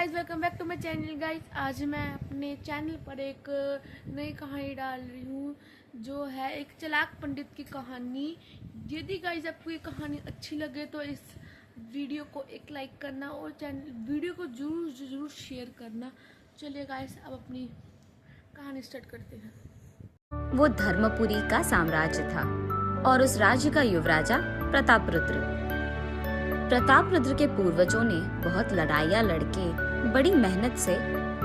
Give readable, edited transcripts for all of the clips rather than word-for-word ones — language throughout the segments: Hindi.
Guys, welcome back to my channel guys. आज मैं अपने चैनल पर एक नई कहानी डाल रही हूँ जो है एक चालाक पंडित की कहानी। यदि गाइस आपको ये कहानी अच्छी लगे तो इस वीडियो को एक लाइक करना और चैनल वीडियो को जरूर शेयर करना। चलिए गाइस, अब अपनी कहानी स्टार्ट करते हैं। वो धर्मपुरी का साम्राज्य था और उस राज्य का युवराजा प्रतापरुद्र। प्रतापरुद्र के पूर्वजों ने बहुत लड़ाइयाँ लड़के बड़ी मेहनत से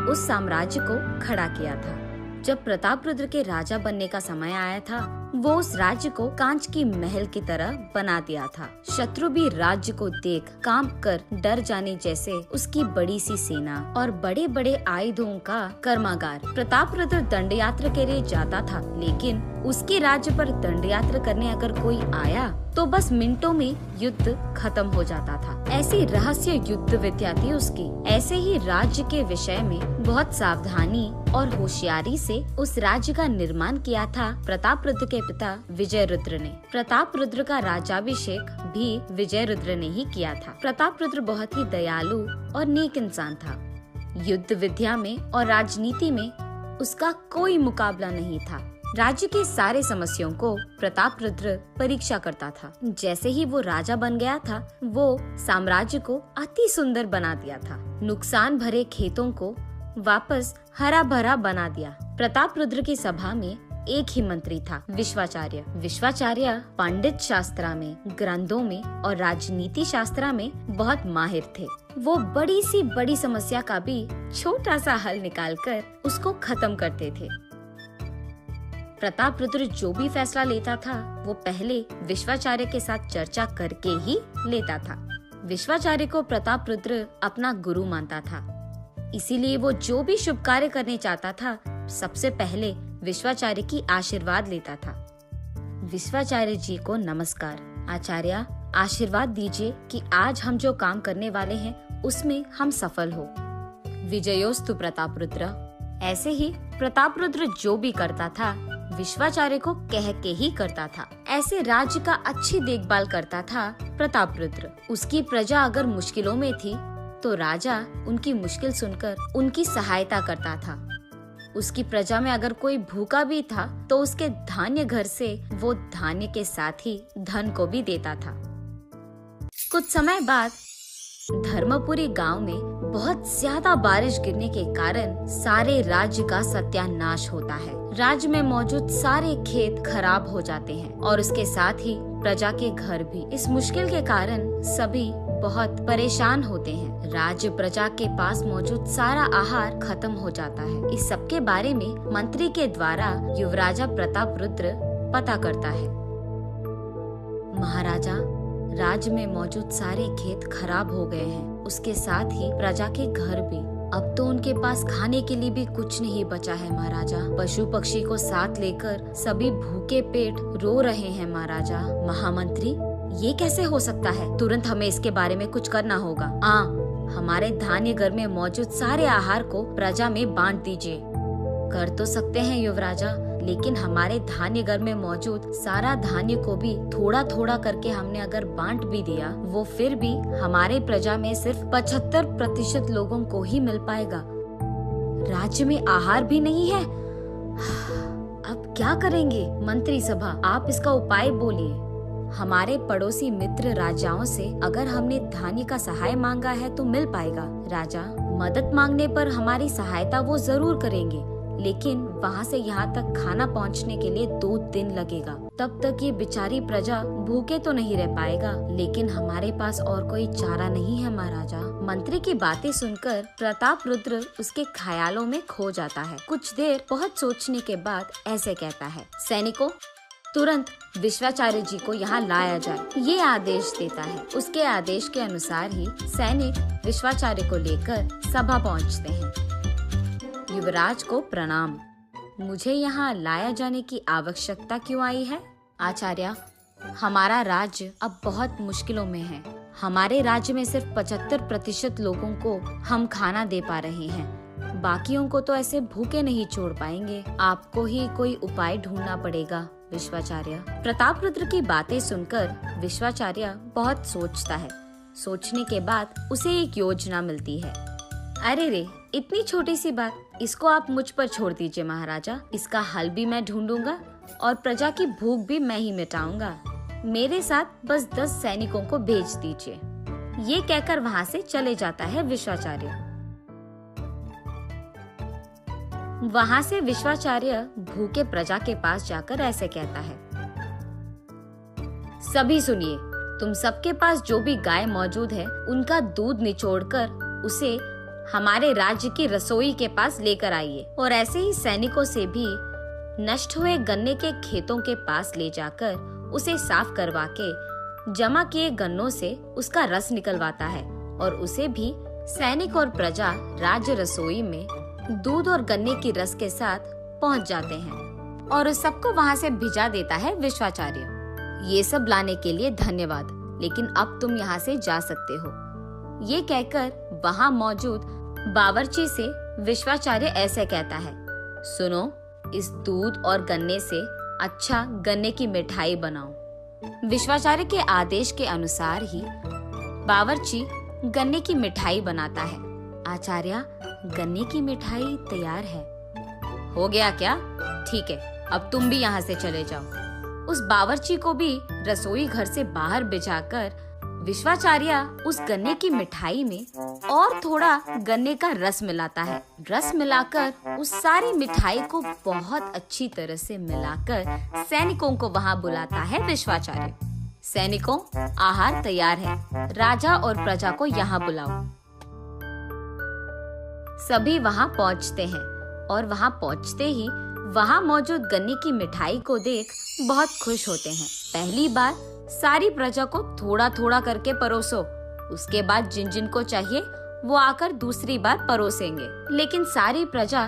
उस साम्राज्य को खड़ा किया था। जब प्रतापरुद्र के राजा बनने का समय आया था, वो उस राज्य को कांच की महल की तरह बना दिया था। शत्रु भी राज्य को देख कांप कर डर जाने जैसे उसकी बड़ी सी सेना और बड़े बड़े आयुधों का कर्मागार। प्रतापरुद्र दंड यात्रा के लिए जाता था, लेकिन उसके राज्य पर दंड यात्रा करने अगर कोई आया तो बस मिनटों में युद्ध खत्म हो जाता था। ऐसी रहस्य युद्ध विद्या थी उसकी। ऐसे ही राज्य के विषय में बहुत सावधानी और होशियारी से उस राज्य का निर्माण किया था प्रतापरुद्र के पिता विजयरुद्र ने। प्रतापरुद्र का राज्याभिषेक भी विजयरुद्र ने ही किया था। प्रतापरुद्र बहुत ही दयालु और नेक इंसान था। युद्ध विद्या में और राजनीति में उसका कोई मुकाबला नहीं था। राज्य के सारे समस्याओं को प्रतापरुद्र परीक्षा करता था। जैसे ही वो राजा बन गया था, वो साम्राज्य को अति सुंदर बना दिया था। नुकसान भरे खेतों को वापस हरा भरा बना दिया। प्रतापरुद्र की सभा में एक ही मंत्री था, विश्वाचार्य। विश्वाचार्य पंडित शास्त्र में, ग्रंथों में और राजनीति शास्त्र में बहुत माहिर थे। वो बड़ी समस्या का भी छोटा सा हल निकालकर उसको खत्म करते थे। प्रतापरुद्र जो भी फैसला लेता था, वो पहले विश्वाचार्य के साथ चर्चा करके ही लेता था। विश्वाचार्य को प्रतापरुद्र अपना गुरु मानता था, इसीलिए वो जो भी शुभ कार्य करने चाहता था, सबसे पहले विश्वाचार्य की आशीर्वाद लेता था। विश्वाचार्य जी को नमस्कार। आचार्य, आशीर्वाद दीजिए कि आज हम जो काम करने वाले हैं उसमें हम सफल हो। विजयोस्तु प्रतापरुद्र। ऐसे ही प्रतापरुद्र जो भी करता था, विश्वाचार्य को कह के ही करता था। ऐसे राज्य का अच्छी देखभाल करता था प्रतापरुद्र। उसकी प्रजा अगर मुश्किलों में थी तो राजा उनकी मुश्किल सुनकर उनकी सहायता करता था। उसकी प्रजा में अगर कोई भूखा भी था तो उसके धान्य घर से वो धान्य के साथ ही धन को भी देता था। कुछ समय बाद धर्मपुरी गांव में बहुत ज्यादा बारिश गिरने के कारण सारे राज्य का सत्यानाश होता है। राज्य में मौजूद सारे खेत खराब हो जाते हैं और उसके साथ ही प्रजा के घर भी। इस मुश्किल के कारण सभी बहुत परेशान होते हैं। राज्य प्रजा के पास मौजूद सारा आहार खत्म हो जाता है। इस सब के बारे में मंत्री के द्वारा युवराजा प्रतापरुद्र पता करता है। महाराजा, राज्य में मौजूद सारे खेत खराब हो गए हैं, उसके साथ ही प्रजा के घर भी। अब तो उनके पास खाने के लिए भी कुछ नहीं बचा है महाराजा। पशु पक्षी को साथ लेकर सभी भूखे पेट रो रहे हैं महाराजा। महामंत्री, ये कैसे हो सकता है? तुरंत हमें इसके बारे में कुछ करना होगा। हमारे धान्य घर में मौजूद सारे आहार को प्रजा में बांट दीजिए। कर तो सकते हैं युवराजा, लेकिन हमारे धान्य घर में मौजूद सारा धान्य को भी थोड़ा थोड़ा करके हमने अगर बांट भी दिया, वो फिर भी हमारे प्रजा में सिर्फ 75% लोगों को ही मिल पाएगा। राज्य में आहार भी नहीं है। अब क्या करेंगे? मंत्री सभा, आप इसका उपाय बोलिए। हमारे पड़ोसी मित्र राजाओं से अगर हमने धान्य का सहाय मांगा है तो मिल पाएगा। राजा, मदद मांगने पर हमारी सहायता वो जरूर करेंगे, लेकिन वहाँ से यहाँ तक खाना पहुँचने के लिए 2 दिन लगेगा। तब तक ये बेचारी प्रजा भूखे तो नहीं रह पाएगा, लेकिन हमारे पास और कोई चारा नहीं है महाराजा। मंत्री की बातें सुनकर प्रतापरुद्र उसके ख्यालों में खो जाता है। कुछ देर बहुत सोचने के बाद ऐसे कहता है, सैनिकों, तुरंत विश्वाचार्य जी को यहाँ लाया जाए। ये आदेश देता है। उसके आदेश के अनुसार ही सैनिक विश्वाचार्य को लेकर सभा पहुँचते हैं। युवराज को प्रणाम। मुझे यहाँ लाया जाने की आवश्यकता क्यों आई है? आचार्य, हमारा राज्य अब बहुत मुश्किलों में है। हमारे राज्य में सिर्फ 75% लोगों को हम खाना दे पा रहे हैं। बाकियों को तो ऐसे भूखे नहीं छोड़ पाएंगे। आपको ही कोई उपाय ढूंढना पड़ेगा विश्वाचार्य। प्रतापरुद्र की बातें सुनकर विश्वाचार्य बहुत सोचता है। सोचने के बाद उसे एक योजना मिलती है। अरे रे, इतनी छोटी सी बात, इसको आप मुझ पर छोड़ दीजिए महाराजा। इसका हल भी मैं ढूंढूंगा और प्रजा की भूख भी मैं ही मिटाऊंगा। मेरे साथ बस 10 सैनिकों को भेज दीजिए। ये कहकर वहाँ से चले जाता है विश्वाचार्य। वहाँ से विश्वाचार्य भूखे प्रजा के पास जाकर ऐसे कहता है, सभी सुनिए, तुम सबके पास जो भी गाय मौजूद है उनका दूध निचोड़कर उसे हमारे राज्य की रसोई के पास लेकर आइए और ऐसे ही सैनिकों से भी नष्ट हुए गन्ने के खेतों के पास ले जाकर उसे साफ करवा के जमा किए गन्नों से उसका रस निकलवाता है और उसे भी सैनिक और प्रजा राज्य रसोई में दूध और गन्ने की रस के साथ पहुंच जाते हैं और उस सबको वहां से भिजा देता है विश्वाचार्य। ये सब लाने के लिए धन्यवाद, लेकिन अब तुम यहाँ से जा सकते हो। ये कहकर वहाँ मौजूद बावर्ची से विश्वाचार्य ऐसे कहता है, सुनो, इस दूध और गन्ने से अच्छा गन्ने की मिठाई बनाओ। विश्वाचार्य के आदेश के अनुसार ही बावर्ची गन्ने की मिठाई बनाता है। आचार्य, गन्ने की मिठाई तैयार है। हो गया क्या? ठीक है, अब तुम भी यहाँ से चले जाओ। उस बावर्ची को भी रसोई घर से बाहर बिठाकर विश्वाचार्य उस गन्ने की मिठाई में और थोड़ा गन्ने का रस मिलाता है। रस मिलाकर उस सारी मिठाई को बहुत अच्छी तरह से मिलाकर सैनिकों को वहाँ बुलाता है विश्वाचार्य। सैनिकों, आहार तैयार है, राजा और प्रजा को यहाँ बुलाओ। सभी वहाँ पहुँचते हैं और वहाँ पहुँचते ही वहाँ मौजूद गन्ने की मिठाई को देख बहुत खुश होते हैं। पहली बार सारी प्रजा को थोड़ा थोड़ा करके परोसो, उसके बाद जिन जिन को चाहिए वो आकर दूसरी बार परोसेंगे। लेकिन सारी प्रजा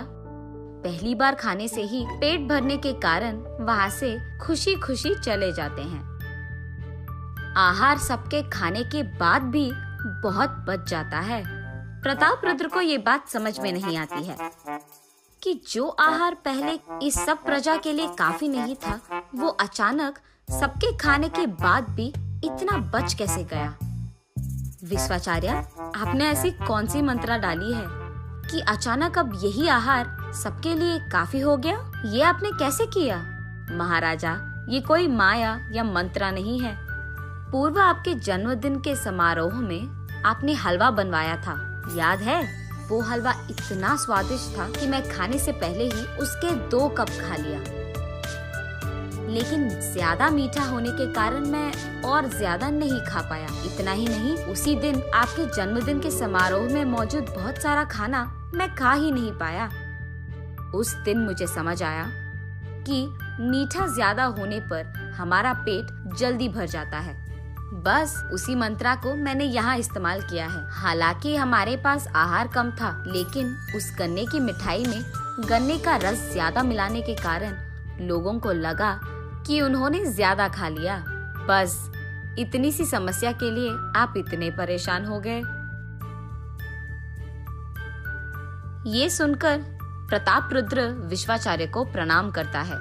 पहली बार खाने से ही पेट भरने के कारण वहाँ से खुशी खुशी चले जाते हैं। आहार सबके खाने के बाद भी बहुत बच जाता है। प्रतापरुद्र को ये बात समझ में नहीं आती है कि जो आहार पहले इस सब प्रजा के लिए काफी नहीं था, वो अचानक सबके खाने के बाद भी इतना बच कैसे गया। विश्वाचार्य, आपने ऐसी कौन सी मंत्रा डाली है कि अचानक अब यही आहार सबके लिए काफी हो गया? ये आपने कैसे किया? महाराजा, ये कोई माया या मंत्रा नहीं है। पूर्व आपके जन्मदिन के समारोह में आपने हलवा बनवाया था, याद है? वो हलवा इतना स्वादिष्ट था कि मैं खाने से पहले ही उसके 2 कप खा लिया। लेकिन ज्यादा मीठा होने के कारण मैं और ज्यादा नहीं खा पाया। इतना ही नहीं, उसी दिन आपके जन्मदिन के समारोह में मौजूद बहुत सारा खाना मैं खा ही नहीं पाया। उस दिन मुझे समझ आया कि मीठा ज्यादा होने पर हमारा पेट जल्दी भर जाता है। बस उसी मंत्रा को मैंने यहाँ इस्तेमाल किया है। हालांकि हमारे पास आहार कम था, लेकिन उस गन्ने की मिठाई में गन्ने का रस ज्यादा मिलाने के कारण लोगों को लगा कि उन्होंने ज्यादा खा लिया। बस इतनी सी समस्या के लिए आप इतने परेशान हो गए। ये सुनकर प्रतापरुद्र विश्वाचार्य को प्रणाम करता है।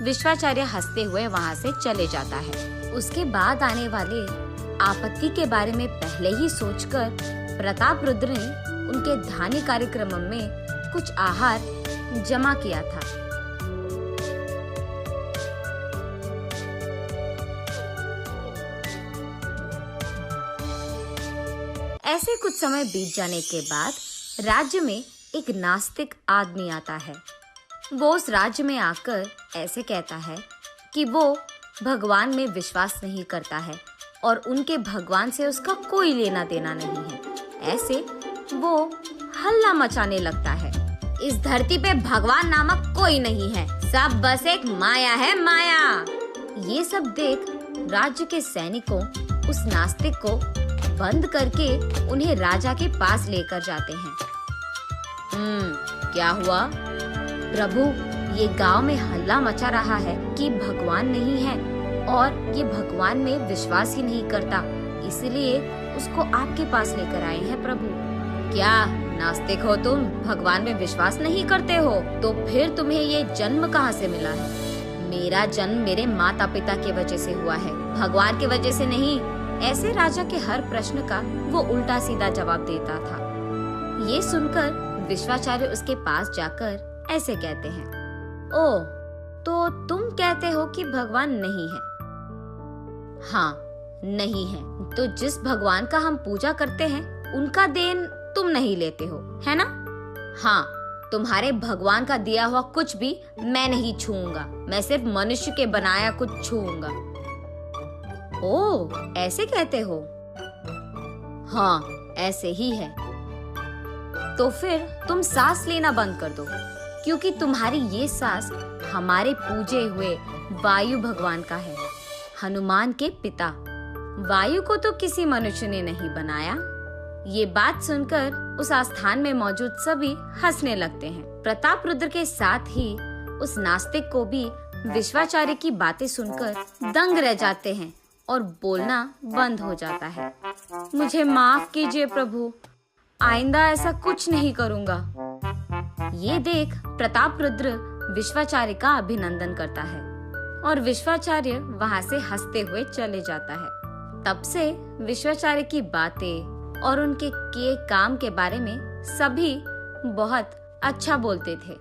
विश्वाचार्य हंसते हुए वहाँ से चले जाता है। उसके बाद आने वाले आपत्ति के बारे में पहले ही सोचकर प्रतापरुद्र ने उनके धान्य कार्यक्रम में कुछ आहार जमा किया था। ऐसे कुछ समय बीत जाने के बाद राज्य में एक नास्तिक आदमी आता है। वो उस राज्य में आकर ऐसे कहता है कि वो भगवान में विश्वास नहीं करता है और उनके भगवान से उसका कोई लेना देना नहीं है। ऐसे वो हल्ला मचाने लगता है, इस धरती पे भगवान नामक कोई नहीं है, सब बस एक माया है, माया। ये सब देख राज्य के सैनिकों उस नास्तिक को बंद करके उन्हें राजा के पास लेकर जाते हैं। क्या हुआ? प्रभु, ये गांव में हल्ला मचा रहा है कि भगवान नहीं है और ये भगवान में विश्वास ही नहीं करता, इसलिए उसको आपके पास लेकर आए हैं प्रभु। क्या नास्तिक हो तुम? भगवान में विश्वास नहीं करते हो? तो फिर तुम्हें ये जन्म कहाँ से मिला है? मेरा जन्म मेरे माता पिता के वजह से हुआ है, भगवान के वजह से नहीं। ऐसे राजा के हर प्रश्न का वो उल्टा सीधा जवाब देता था। ये सुनकर विश्वाचार्य उसके पास जाकर ऐसे कहते हैं, ओ, तो तुम कहते हो कि भगवान नहीं है? हाँ, नहीं है। तो जिस भगवान का हम पूजा करते हैं उनका देन तुम नहीं लेते हो, है ना? हाँ, तुम्हारे भगवान का दिया हुआ कुछ भी मैं नहीं छूऊंगा। मैं सिर्फ मनुष्य के बनाया कुछ छूऊंगा। ओह, ऐसे कहते हो? हाँ, ऐसे ही है। तो फिर तुम सांस लेना बंद कर दो, क्योंकि तुम्हारी ये सांस हमारे पूजे हुए वायु भगवान का है, हनुमान के पिता। वायु को तो किसी मनुष्य ने नहीं बनाया। ये बात सुनकर उस आस्थान में मौजूद सभी हंसने लगते हैं। प्रताप रुद्र के साथ ही उस नास्तिक को भी विश्वाचार्य की बातें सुनकर दंग रह जाते हैं और बोलना बंद हो जाता है। मुझे माफ कीजिए प्रभु, आइंदा ऐसा कुछ नहीं करूंगा। ये देख प्रताप रुद्र विश्वाचार्य का अभिनंदन करता है और विश्वाचार्य वहाँ से हंसते हुए चले जाता है। तब से विश्वाचार्य की बातें और उनके किए काम के बारे में सभी बहुत अच्छा बोलते थे।